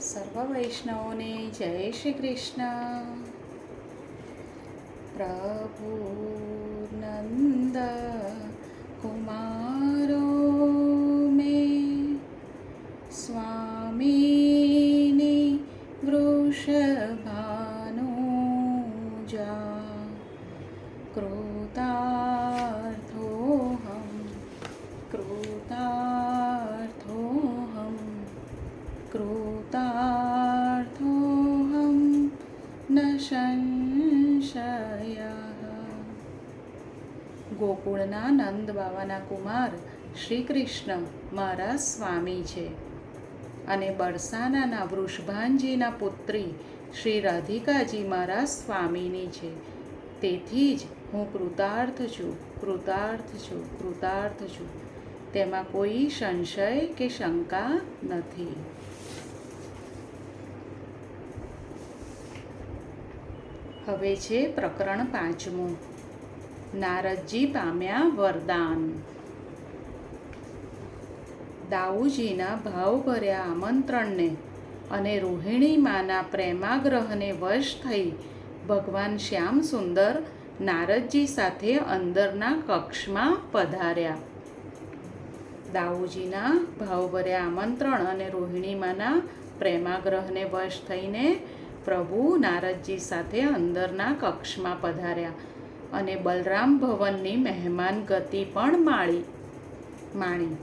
સર્વ વૈષ્ણવોને જય શ્રી કૃષ્ણ. પ્રભુ નંદ કુમારો મેં સ્વામીની વૃષભાનુજા કૃતાર્થોહમ કૃતાર્થોહમ કૃતાર્થોહમ ન સંશયઃ. ગોકુળના નંદ બાવાના કુમાર શ્રી કૃષ્ણ મારા સ્વામી છે અને બરસાનાના વૃષભાનજીના પુત્રી શ્રી રાધિકાજી મારા સ્વામીની છે. તેથી જ હું કૃતાર્થ છું, કૃતાર્થ છું, કૃતાર્થ છું. તેમાં કોઈ સંશય કે શંકા નથી. હવે છે પ્રકરણ 5. નારદજી પામ્યા વરદાન. દાઉજીના ભાવભર્યા આમંત્રણને અને રોહિણી માના પ્રેમાગ્રહને વશ થઈ ભગવાન શ્યામ સુંદર નારદજી સાથે અંદરના કક્ષમાં પધાર્યા. દાઉજીના ભાવભર્યા આમંત્રણ અને રોહિણી માના પ્રેમાગ્રહને વશ થઈને પ્રભુ નારદજી સાથે અંદરના કક્ષમાં પધાર્યા અને બલરામ ભવનની મહેમાન ગતિ પણ માણી.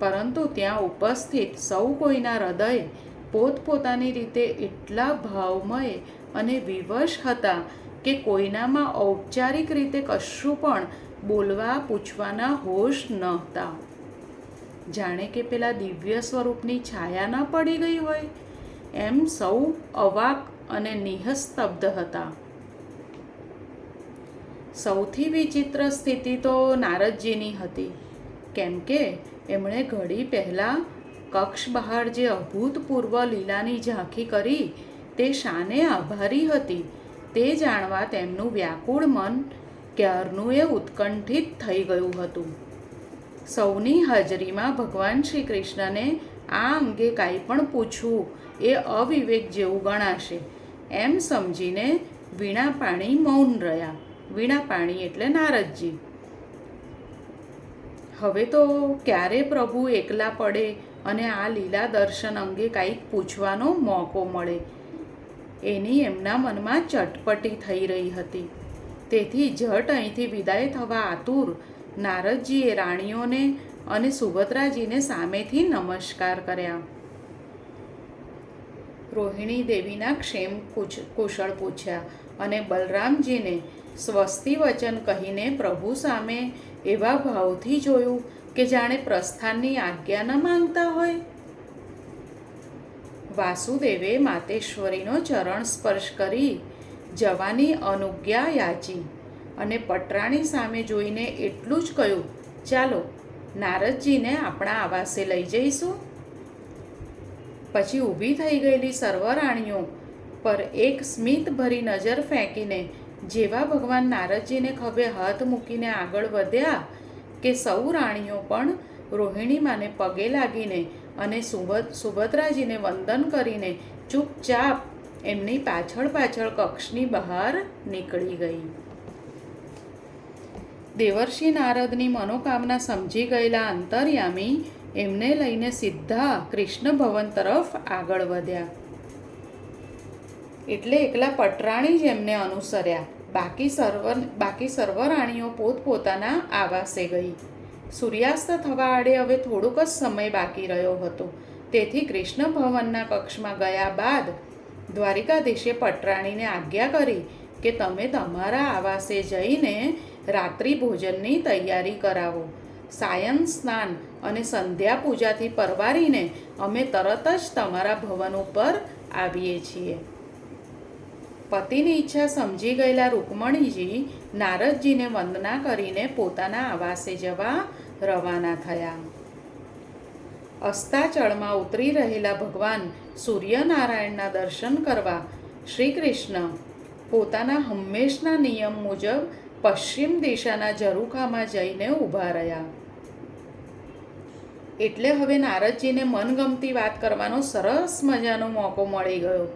પરંતુ ત્યાં ઉપસ્થિત સૌ કોઈના હૃદય પોતપોતાની રીતે એટલા ભાવમય અને વિવશ હતા કે કોઈનામાં ઔપચારિક રીતે કશું પણ બોલવા પૂછવાના હોશ નહોતા. જાણે કે પેલા દિવ્ય સ્વરૂપની છાયા ન પડી ગઈ હોય એમ સૌ અવાક અને નિઃસ્તબ્ધ હતા. સૌથી વિચિત્ર સ્થિતિ તો નારદજીની હતી, કેમ કે એમણે ઘડી પહેલાં કક્ષ બહાર જે અભૂતપૂર્વ લીલાની ઝાંખી કરી તે શાને આભારી હતી તે જાણવા તેમનું વ્યાકુળ મન ક્યારનું એ ઉત્કંઠિત થઈ ગયું હતું. સૌની હાજરીમાં ભગવાન શ્રી કૃષ્ણને આ અંગે કાંઈ પણ પૂછવું એ અવિવેક જેવું ગણાશે એમ સમજીને વીણાપાણી મૌન રહ્યા. વીણાપાણી એટલે નારદજી. હવે તો ક્યારે પ્રભુ એકલા પડે અને આ લીલા દર્શન અંગે કાંઈક પૂછવાનો મોકો મળે એની એમના મનમાં ચટપટી થઈ રહી હતી. તેથી ઝટ અહીંથી વિદાય થવા આતુર નારદજીએ રાણીઓને અને સુભદ્રાજીને સામેથી નમસ્કાર કર્યા. રોહિણી દેવીના ક્ષેમ કુશળ પૂછ્યા અને બલરામજીને સ્વસ્તિ વચન કહીને પ્રભુ સામે એવા ભાવથી જોયું કે જાણે પ્રસ્થાનની આજ્ઞા ન માંગતા હોય. વાસુદેવે માતેશ્વરીનો ચરણ સ્પર્શ કરી જવાની અનુજ્ઞા યાચી અને પટરાણી સામે જોઈને એટલું જ કહ્યું, ચાલો નારદજીને આપણા આવાસે લઈ જઈશું. પછી ઊભી થઈ ગયેલી સર્વ રાણીઓ પર એક સ્મિતભરી નજર ફેંકીને જેવા ભગવાન નારદજીને ખભે હાથ મૂકીને આગળ વધ્યા કે સૌ રાણીઓ પણ રોહિણી માને પગે લાગીને અને સુભદ્રાજીને વંદન કરીને ચૂપચાપ એમની પાછળ પાછળ કક્ષની બહાર નીકળી ગઈ. દેવર્ષિ નારદની મનોકામના સમજી ગયેલા અંતર્યામી એમને લઈને સીધા કૃષ્ણ ભવન તરફ આગળ વધ્યા. એટલે એકલા પટરાણી જ એમને અનુસર્યા. બાકી સર્વ રાણીઓ પોતપોતાના આવાસે ગઈ. સૂર્યાસ્ત થવા આડે હવે થોડુંક જ સમય બાકી રહ્યો હતો. તેથી કૃષ્ણ ભવનના કક્ષમાં ગયા બાદ દ્વારિકાધીશે પટરાણીને આજ્ઞા કરી કે તમે તમારા આવાસે જઈને રાત્રિ ભોજનની તૈયારી કરાવો. સાયં સ્નાન અને સંધ્યા પૂજાથી પરવારીને અમે તરત જ તમારા ભવન ઉપર આવીએ છીએ. પતિની ઈચ્છા સમજી ગયેલા રૂકમણીજી નારદજીને વંદના કરીને પોતાના આવાસે જવા રવાના થયા. અસ્તાચળમાં ઉતરી રહેલા ભગવાન સૂર્યનારાયણના દર્શન કરવા શ્રી કૃષ્ણ પોતાના હંમેશના નિયમ મુજબ પશ્ચિમ દિશાના ઝરૂખામાં જઈને ઊભા રહ્યા. એટલે હવે નારદજીને મનગમતી વાત કરવાનો સરસ મજાનો મોકો મળી ગયો.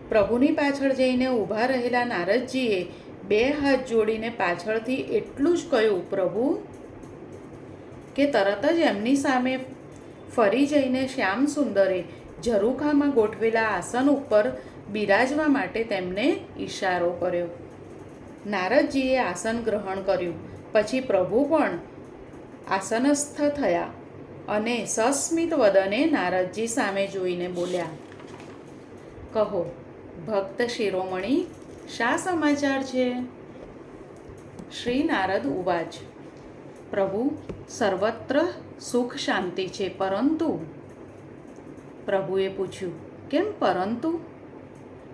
પ્રભુની પાછળ જઈને ઊભા રહેલા નારદજીએ 2 હાથ જોડીને પાછળથી એટલું જ કહ્યું, પ્રભુ, કે તરત જ એમની સામે ફરી જઈને શ્યામ સુંદરે ઝરૂખામાં ગોઠવેલા આસન ઉપર બિરાજવા માટે તેમને ઈશારો કર્યો. નારદજીએ આસન ગ્રહણ કર્યું. પછી પ્રભુ પણ આસનસ્થ થયા અને સસ્મિત વદને નારદજી સામે જોઈને બોલ્યા, કહો ભક્ત શિરોમણી, શા સમાચાર છે? શ્રી નારદ ઉવાચ, પ્રભુ, સર્વત્ર સુખ શાંતિ છે, પરંતુ પ્રભુએ પૂછ્યું, કેમ પરંતુ?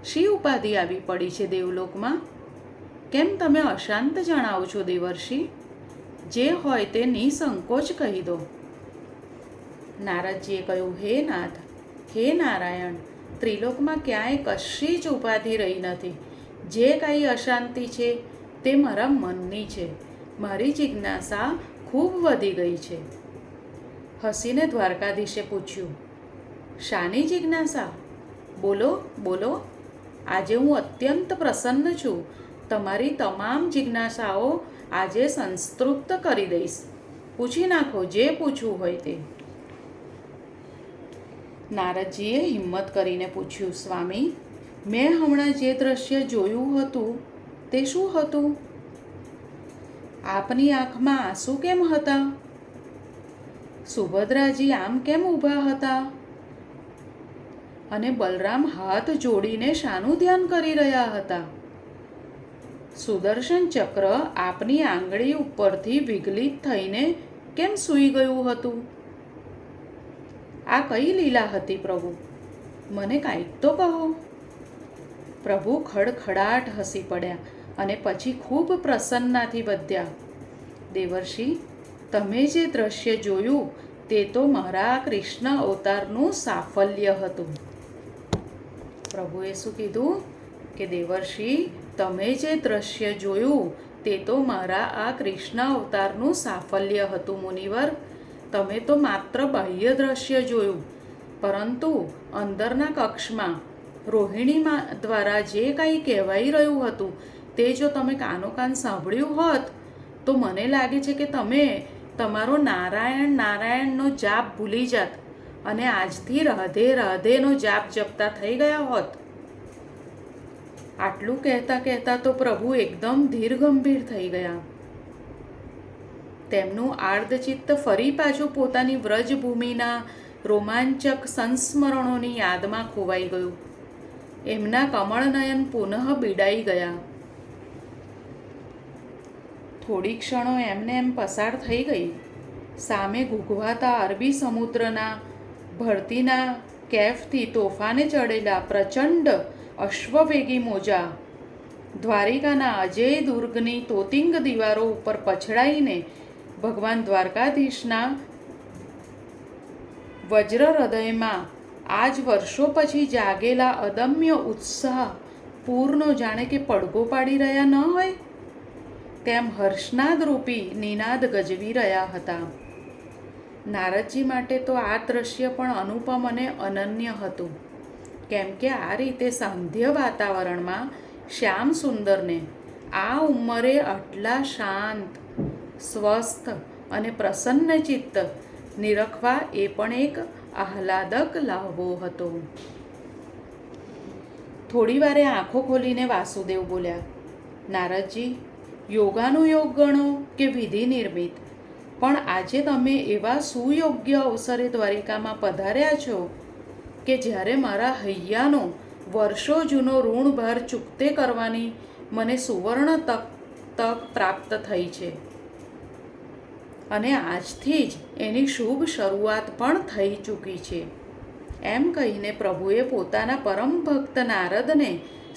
શી ઉપાધિ આવી પડી છે દેવલોકમાં? કેમ તમે અશાંત જણાવો છો દેવર્ષિ? જે હોય તે નિસંકોચ કહી દો. નારદજીએ કહ્યું, હે નાથ, હે નારાયણ, ત્રિલોકમાં ક્યાંય કશી જ ઉપાધિ રહી નથી. જે કાંઈ અશાંતિ છે તે મારા મનની છે. મારી જિજ્ઞાસા ખૂબ વધી ગઈ છે. હસીને દ્વારકાધીશે પૂછ્યું, શાની જિજ્ઞાસા? બોલો બોલો, આજે હું અત્યંત પ્રસન્ન છું. તમારી તમામ જિજ્ઞાસાઓ આજે સંતૃપ્ત કરી દઈશ. પૂછી નાખો જે પૂછવું હોય તે. નારદજીએ હિંમત કરીને પૂછ્યું, સ્વામી, મેં હમણાં જે દ્રશ્ય જોયું હતું તે શું હતું? આપની આંખમાં આંસુ કેમ હતા? સુભદ્રાજી આમ કેમ ઊભા હતા? અને બલરામ હાથ જોડીને શાનું ધ્યાન કરી રહ્યા હતા? સુદર્શન ચક્ર આપની આંગળી ઉપરથી વિગલિત થઈને કેમ સૂઈ ગયું હતું? આ કઈ લીલા હતી પ્રભુ? મને કાંઈક તો કહો. પ્રભુ ખડખડાટ હસી પડ્યા અને પછી ખૂબ પ્રસન્નતાથી વધ્યા, દેવર્ષિ, તમે જે દ્રશ્ય જોયું તે તો મારા કૃષ્ણ અવતારનું સાફલ્ય હતું. પ્રભુએ શું કીધું કે દેવર્ષિ, તમે જે દ્રશ્ય જોયું તે તો મારા આ કૃષ્ણ અવતારનું સાફલ્ય હતું. મુનિવર, તમે તો માત્ર બાહ્ય દ્રશ્ય જોયું, પરંતુ અંદરના કક્ષમાં રોહિણીમાં દ્વારા જે કાંઈ કહેવાઈ રહ્યું હતું તે જો તમે કાનોકાન સાંભળ્યું હોત તો મને લાગે છે કે તમે તમારો નારાયણ નારાયણનો જાપ ભૂલી જાત અને આજથી રાધે રાધેનો જાપ જપતા થઈ ગયા હોત. આટલું કહેતા કહેતા તો પ્રભુ એકદમ ધીર ગંભીર થઈ ગયા. તેમનું આર્દચિત્ત ફરી પાછું પોતાની વ્રજભૂમિના રોમાંચક સંસ્મરણોની યાદમાં ખોવાઈ ગયું. એમના કમળનયન પુનઃ બીડાઈ ગયા. થોડી ક્ષણો એમને એમ પસાર થઈ ગઈ. સામે ઘૂઘવાતા અરબી સમુદ્રના ભરતીના કેફથી તોફાને ચડેલા પ્રચંડ અશ્વવેગી મોજા દ્વારિકાના અજેય દુર્ગની તોતિંગ દીવારો ઉપર પછડાઈને ભગવાન દ્વારકાધીશના વજ્ર હૃદયમાં આજ વર્ષો પછી જાગેલા અદમ્ય ઉત્સાહ પૂર્ણ જાણે કે પડઘો પાડી રહ્યા ન હોય તેમ હર્ષનાદરૂપી નિનાદ ગજવી રહ્યા હતા. નારદજી માટે તો આ દ્રશ્ય પણ અનુપમ અને અનન્ય હતું, કેમ કે આ રીતે સાંધ્ય વાતાવરણમાં શ્યામ સુંદરને આ ઉંમરે આટલા શાંત, સ્વસ્થ અને પ્રસન્ન ચિત્ત નિરખવા એ પણ એક આહલાદક લાહવો હતો. થોડી વારે આંખો ખોલીને વાસુદેવ બોલ્યા, નારદજી, યોગાનુયોગ ગણો કે વિધિ નિર્મિત, પણ આજે તમે એવા સુયોગ્ય અવસરે દ્વારિકામાં પધાર્યા છો કે જ્યારે મારા હૈયાનો વર્ષો જૂનો ઋણભાર ચૂકતે કરવાની મને સુવર્ણ તક પ્રાપ્ત થઈ છે અને આજથી જ એની શુભ શરૂઆત પણ થઈ ચૂકી છે. એમ કહીને પ્રભુએ પોતાના પરમ ભક્ત નારદને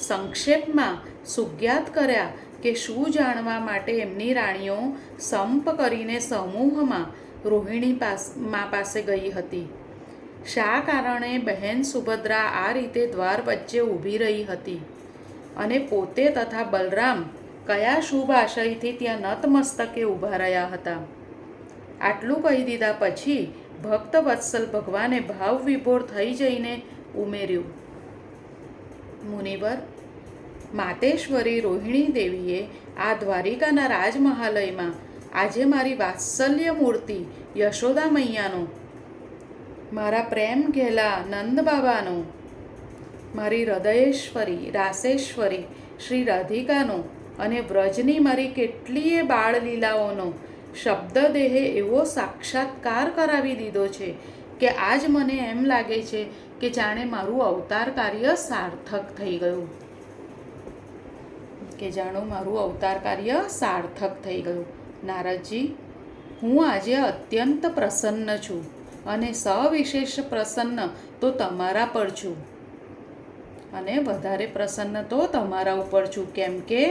સંક્ષેપમાં સુજ્ઞાત કર્યા કે શું જાણવા માટે એમની રાણીઓ સંપ કરીને સમૂહમાં રોહિણી પાસે ગઈ હતી. શા કારણે બહેન સુભદ્રા આ રીતે દ્વાર વચ્ચે ઊભી રહી હતી અને પોતે તથા બલરામ કયા શુભ આશયથી ત્યાં નતમસ્તકે ઊભા રહ્યા હતા. આટલું કહી દીધા પછી ભક્ત વત્સલ ભગવાને ભાવ વિભોર થઈ જઈને ઉમેર્યું, મુનિવર, માતેશ્વરી રોહિણી દેવીએ આ દ્વારિકાના રાજમહાલયમાં આજે મારી વાત્સલ્ય મૂર્તિ યશોદા મૈયાનો, મારા પ્રેમ ઘેલા નંદ બાબાનો, મારી હૃદયેશ્વરી રાસેશ્વરી શ્રી રાધિકાનો અને વ્રજની મારી કેટલીય બાળલીલાઓનો શબ્દદેહે એવો સાક્ષાત્કાર કરાવી દીધો છે કે આજ મને એમ લાગે છે કે જાણે મારું અવતાર કાર્ય સાર્થક થઈ ગયું, થઈ ગયું. નારદજી, હું આજે અત્યંત પ્રસન્ન છું અને સવિશેષ પ્રસન્ન તો તમારા પર છું, અને વધારે પ્રસન્ન તો તમારા ઉપર છું, કેમ કે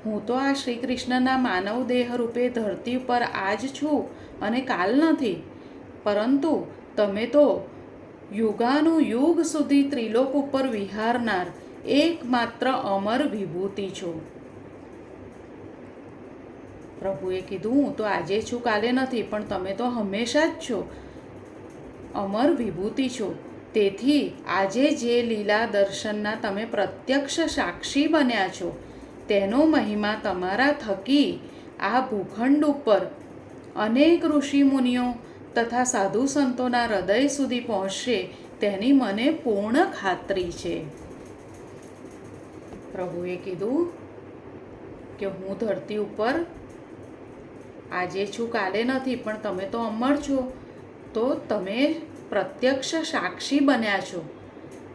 હું તો આ શ્રી કૃષ્ણના માનવ દેહ રૂપે ધરતી ઉપર આજ છું અને કાલ નથી, પરંતુ તમે તો યુગાનુયુગ સુધી ત્રિલોક ઉપર વિહારનાર એકમાત્ર અમર વિભૂતિ છો. પ્રભુએ કીધું, હું તો આજે છું કાલે નથી, પણ તમે તો હંમેશા જ છો, અમર વિભૂતિ છો. તેથી આજે જે લીલા દર્શનના તમે પ્રત્યક્ષ સાક્ષી બન્યા છો તેનો મહિમા તમારા થકી આ ભૂખંડ ઉપર અનેક ઋષિ મુનિઓ તથા સાધુ સંતોના હૃદય સુધી પહોંચશે તેની મને પૂર્ણ ખાતરી છે. પ્રભુએ કીધું કે હું ધરતી ઉપર આજે છું કાલે નથી, પણ તમે તો અમર છો, તો તમે પ્રત્યક્ષ સાક્ષી બન્યા છો,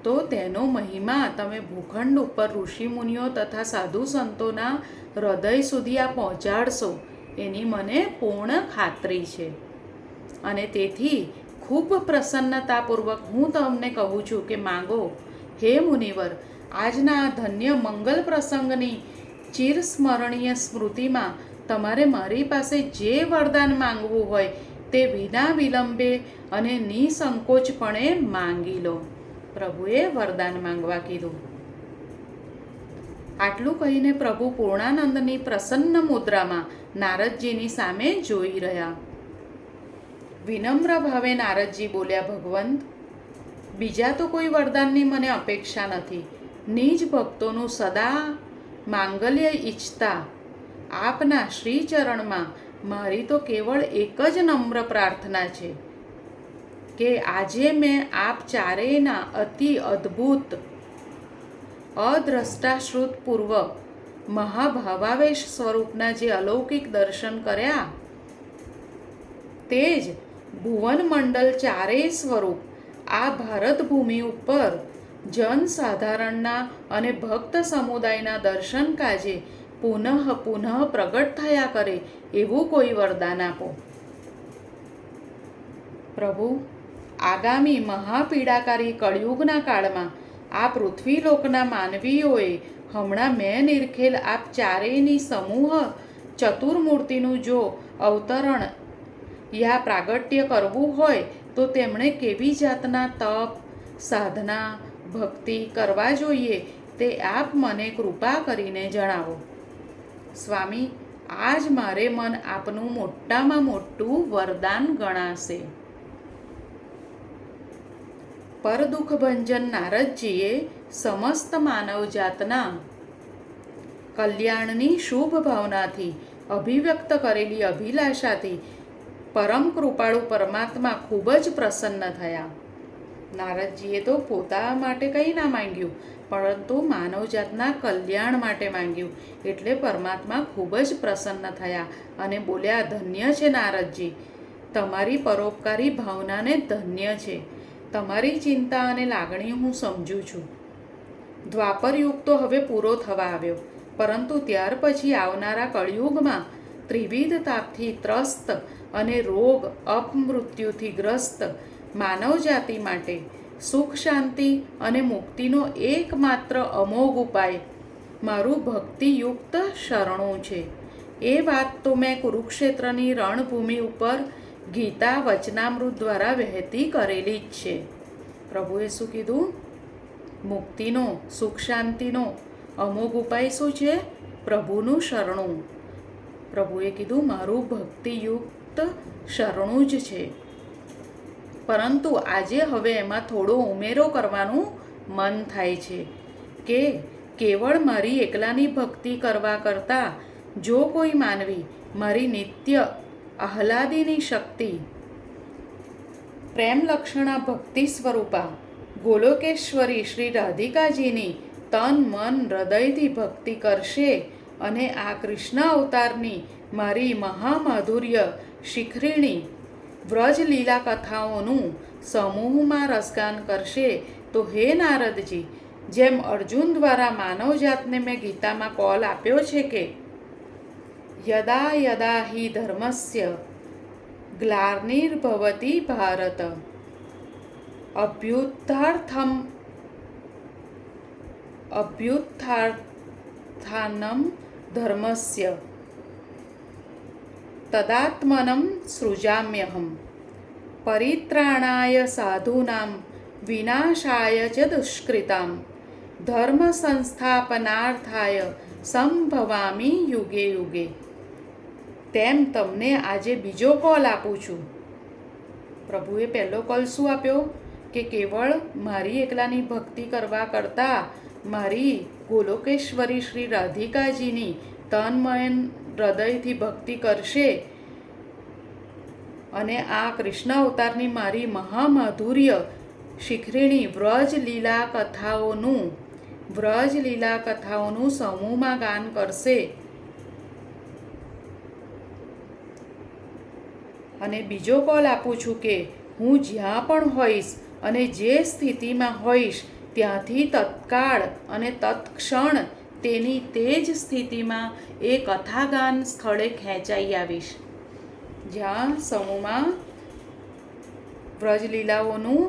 તો તેનો મહિમા તમે ભૂખંડ ઉપર ઋષિ મુનિઓ તથા સાધુ સંતોના હૃદય સુધી આ પહોંચાડશો એની મને પૂર્ણ ખાતરી છે. અને તેથી ખૂબ પ્રસન્નતાપૂર્વક હું તમને કહું છું કે માંગો, હે મુનિવર. આજના આ ધન્ય મંગલ પ્રસંગની ચિરસ્મરણીય સ્મૃતિમાં તમારે મારી પાસે જે વરદાન માંગવું હોય તે વિના વિલંબે અને નિસંકોચપણે માંગી લો. પ્રભુએ વરદાન માંગવા કીધું. આટલું કહીને પ્રભુ પૂર્ણાનંદની પ્રસન્ન મુદ્રામાં નારદજીની સામે જોઈ રહ્યા. વિનમ્ર ભાવે નારદજી બોલ્યા, ભગવંત, બીજા તો કોઈ વરદાનની મને અપેક્ષા નથી. નિજ ભક્તોનું સદા માંગલ્ય ઈચ્છતા આપના શ્રીચરણમાં મારી તો કેવળ એક જ નમ્ર પ્રાર્થના છે કે આજે મેં આપ ચારેયના અતિ અદ્ભુત અદ્રષ્ટાશ્રુતપૂર્વ મહાભાવાવેશ સ્વરૂપના જે અલૌકિક દર્શન કર્યા તે જ ભુવનમંડળ ચારેય સ્વરૂપ આ ભારત ભૂમિ ઉપર જનસાધારણના અને ભક્ત સમુદાયના દર્શન કાજે પુનઃ પ્રગટ થયા કરે એવું કોઈ વરદાન આપો. પ્રભુ, આગામી મહાપીડાકારી કળિયુગના કાળમાં આ પૃથ્વીલોકના માનવીઓએ હમણાં મેં નિરખેલ આપ ચારેયની સમૂહ ચતુર્મૂર્તિનું જો અવતરણ યા પ્રાગટ્ય કરવું હોય તો તેમણે કેવી જાતના તપ, સાધના, ભક્તિ કરવા જોઈએ તે આપ મને કૃપા કરીને જણાવો. સ્વામી, આજ મારે મન આપનું મોટામાં મોટું વરદાન ગણાશે. પરદુઃખભંજન નારદજીએ સમસ્ત માનવજાતના કલ્યાણની શુભ ભાવનાથી અભિવ્યક્ત કરેલી અભિલાષાથી પરમ કૃપાળુ પરમાત્મા ખૂબ જ પ્રસન્ન થયા. નારદજીએ તો પોતા માટે કંઈ ના માંગ્યું, પરંતુ માનવજાતના કલ્યાણ માટે માંગ્યું. એટલે પરમાત્મા ખૂબ જ પ્રસન્ન થયા અને બોલ્યા, ધન્ય છે નારદજી, તમારી પરોપકારી ભાવનાને ધન્ય છે. તમારી ચિંતા અને લાગણી હું સમજું છું. દ્વાપર યુગ તો હવે પૂરો થવા આવ્યો, પરંતુ ત્યાર પછી આવનારા કળિયુગમાં ત્રિવિધ તાપથી ત્રસ્ત અને રોગ અપમૃત્યુથી ગ્રસ્ત માનવજાતિ માટે સુખ, શાંતિ અને મુક્તિનો એકમાત્ર અમોઘ ઉપાય મારું ભક્તિયુક્ત શરણું છે. એ વાત તો મેં કુરુક્ષેત્રની રણભૂમિ ઉપર ગીતા વચનામૃત દ્વારા વહેતી કરેલી જ છે. પ્રભુએ શું કીધું? મુક્તિનો, સુખ શાંતિનો અમોઘ ઉપાય શું છે? પ્રભુનું શરણું. પ્રભુએ કીધું મારું ભક્તિયુક્ત શરણું જ છે. પરંતુ આજે હવે એમાં થોડો ઉમેરો કરવાનું મન થાય છે કે કેવળ મારી એકલાની ભક્તિ કરવા કરતાં જો કોઈ માનવી મારી નિત્ય આહ્લાદીની શક્તિ પ્રેમલક્ષણા ભક્તિ સ્વરૂપા ગોલોકેશ્વરી શ્રી રાધિકાજીની તન મન હૃદયથી ભક્તિ કરશે અને આ કૃષ્ણ અવતારની મારી મહામાધુર્ય શિખરીણી વ્રજલીલા કથાઓનું સમૂહમાં રસગાન કરશે તો હે નારદજી, જેમ અર્જુન દ્વારા માનવજાતને મેં ગીતામાં કોલ આપ્યો છે કે યદા યદા હિ ધર્મસ્ય ગ્લાનિર્ભવતિ ભારત અભ્યુત્થાનમ ધર્મસ્ય તદાત્મનમ સૃજામ્યહમ પરિત્રાણાય સાધૂનાં વિનાશાય ચ દુષ્કૃતામ ધર્મ સંસ્થાપનાર્થાય સંભવામિ યુગે યુગે. તેમ તમને આજે બીજો કોલ આપું છું. પ્રભુએ પહેલો કોલ શું આપ્યો કે કેવળ મારી એકલાની ભક્તિ કરવા કરતાં મારી ગોલોકેશ્વરી શ્રી રાધિકાજીની તન મન હૃદયથી ભક્તિ કરશે અને આ કૃષ્ણ અવતારની મારી મહામાધુર્ય શિખરીણી વ્રજલીલા કથાઓનું સમૂહમાં ગાન કરશે. અને બીજો કોલ આપું છું કે હું જ્યાં પણ હોઈશ અને જે સ્થિતિમાં હોઈશ ત્યાંથી તત્કાળ અને તત્ક્ષણ તેની તે જ સ્થિતિમાં એ કથાગાન સ્થળે ખેંચાઈ આવીશ. જ્યાં સમૂહમાં વ્રજલીલાઓનું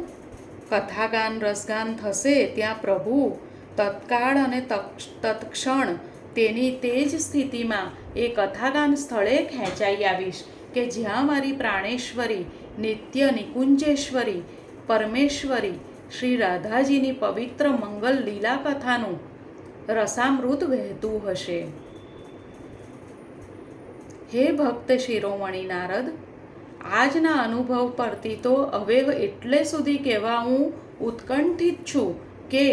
કથાગાન રસગાન થશે ત્યાં પ્રભુ તત્કાળ અને તત્ક્ષણ તેની તે જ સ્થિતિમાં એ કથાગાન સ્થળે ખેંચાઈ આવીશ કે જ્યાં મારી પ્રાણેશ્વરી નિત્ય નિકુંજેશ્વરી પરમેશ્વરી શ્રી રાધાજીની પવિત્ર મંગલ લીલા કથાનું રસામૃત વહેતું હશે. હે ભક્ત શિરોમણી નારદ, આજના અનુભવ પરથી તો હવે એટલે સુધી કહેવા હું ઉત્કંઠિત છું કે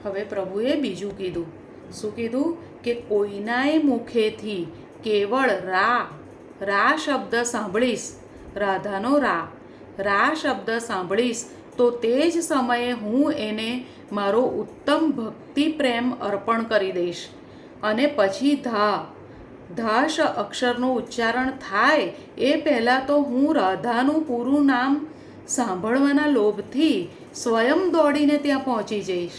હવે પ્રભુએ બીજું કીધું. શું કીધું કે કોઈનાય મુખેથી કેવળ રા શબ્દ સાંભળીશ, રાધાનો રા શબ્દ સાંભળીશ તો તે જ સમયે હું એને મારો ઉત્તમ ભક્તિ પ્રેમ અર્પણ કરી દઈશ. અને પછી ધા અક્ષરનું ઉચ્ચારણ થાય એ પહેલાં તો હું રાધાનું પૂરું નામ સાંભળવાના લોભથી સ્વયં દોડીને ત્યાં પહોંચી જઈશ.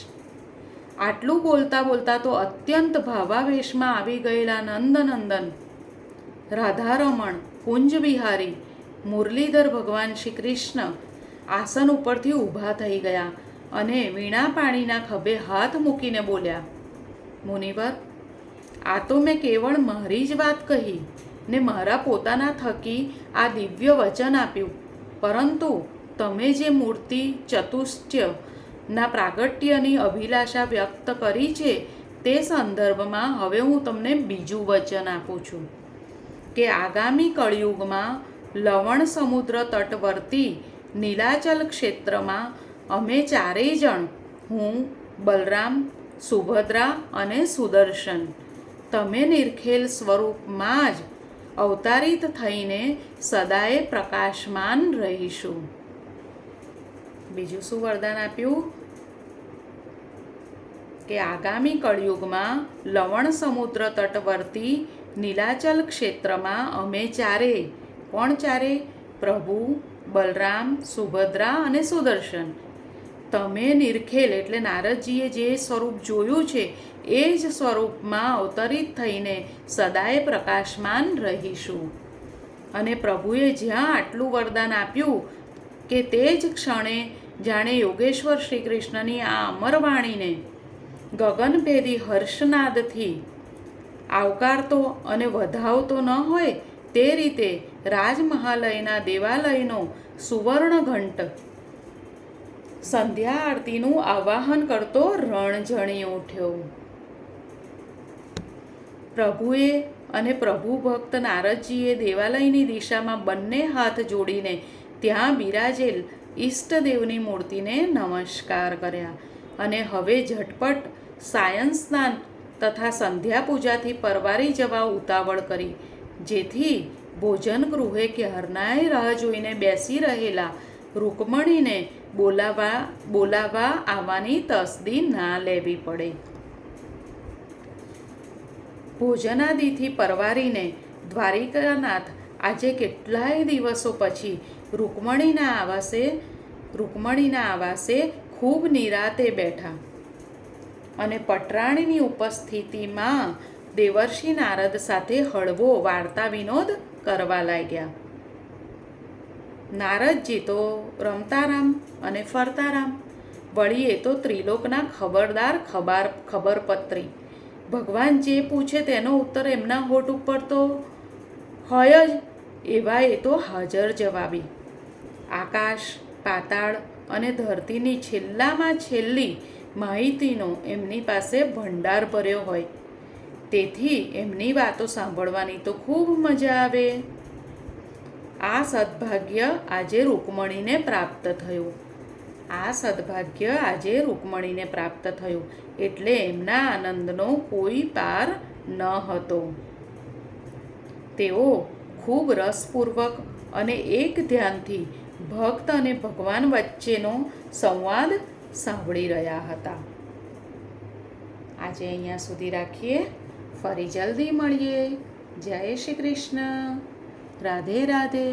આટલું બોલતા તો અત્યંત ભાવાવેશમાં આવી ગયેલા નંદનંદન રાધારમણ કુંજ બિહારી મુરલીધર ભગવાન શ્રી કૃષ્ણ આસન ઉપરથી ઊભા થઈ ગયા અને વીણા પાણીના ખભે હાથ મૂકીને બોલ્યા, મુનિવર, આ તો મેં કેવળ મારી જ વાત કહી ને મારા પોતાના થકી આ દિવ્ય વચન આપ્યું, પરંતુ તમે જે મૂર્તિ ચતુષ્ટયના પ્રાગટ્યની અભિલાષા વ્યક્ત કરી છે તે સંદર્ભમાં હવે હું તમને બીજું વચન આપું છું કે આગામી કળિયુગમાં લવણ સમુદ્ર તટવર્તી નીલાચલ ક્ષેત્રમાં અમે ચારેય જણ, હું, બલરામ, સુભદ્રા અને સુદર્શન, તમે નિરખેલ સ્વરૂપમાં જ અવતારિત થઈને સદાય પ્રકાશમાન રહીશું. બીજું શું વરદાન આપ્યું કે આગામી કળિયુગમાં લવણ સમુદ્ર તટવર્તી નીલાચલ ક્ષેત્રમાં અમે ચારે, કોણ ચારે? પ્રભુ, બલરામ, સુભદ્રા અને સુદર્શન, તમે નિરખેલ એટલે નારદજીએ જે સ્વરૂપ જોયું છે એ જ સ્વરૂપમાં અવતરિત થઈને સદાય પ્રકાશમાન રહીશું. અને પ્રભુએ જ્યાં આટલું વરદાન આપ્યું કે તે જ ક્ષણે જાણે યોગેશ્વર શ્રી કૃષ્ણની આ અમરવાણીને ગગનભેદી હર્ષનાદથી આવકારતો અને વધાવતો ન હોય તે રીતે રાજમહાલયના દેવાલયનો સુવર્ણ ઘંટ સંધ્યા આરતીનું આવાહન કરતો રણઝણી ઉઠ્યો. પ્રભુએ અને પ્રભુ ભક્ત નારદજીએ દેવાલયની દિશામાં બંને હાથ જોડીને ત્યાં બિરાજેલ ઈષ્ટદેવની મૂર્તિને નમસ્કાર કર્યા અને હવે ઝટપટ સાયં સ્નાન તથા સંધ્યા પૂજાથી પરવારી જવા ઉતાવળ કરી, જેથી ભોજન ગૃહે ક્યારનાય રાહ જોઈને બેસી રહેલા રૂકમણીને બોલાવવા આવવાની તસદી ના લેવી પડે. ભોજનાદિથી પરવારીને દ્વારિકાનાથ આજે કેટલાય દિવસો પછી રૂકમણીના આવાસે ખૂબ નિરાતે બેઠા અને પટરાણીની ઉપસ્થિતિમાં દેવર્ષિ નારદ સાથે હળવો વાર્તા વિનોદ કરવા લાગ્યા. નારદજી તો રમતારામ અને ફરતારામ, વળી એ તો ત્રિલોકના ખબરપત્રી. ભગવાન જે પૂછે તેનો ઉત્તર એમના હોઠ ઉપર તો હોય જ એવા એ તો હાજર જવાબી. આકાશ, પાતાળ અને ધરતીની છેલ્લામાં છેલ્લી માહિતીનો એમની પાસે ભંડાર ભર્યો હોય, તેથી એમની વાતો સાંભળવાની તો ખૂબ મજા આવે. આ સદભાગ્ય આજે રૂકમણીને પ્રાપ્ત થયું એટલે એમના આનંદનો કોઈ પાર ન હતો. તેઓ ખૂબ રસપૂર્વક અને એક ધ્યાનથી ભક્ત અને ભગવાન વચ્ચેનો સંવાદ સાંભળી રહ્યા હતા. આજે અહીંયા સુધી રાખીએ, ફરી જલ્દી મળીએ. જય શ્રી કૃષ્ણ. રાધે રાધે.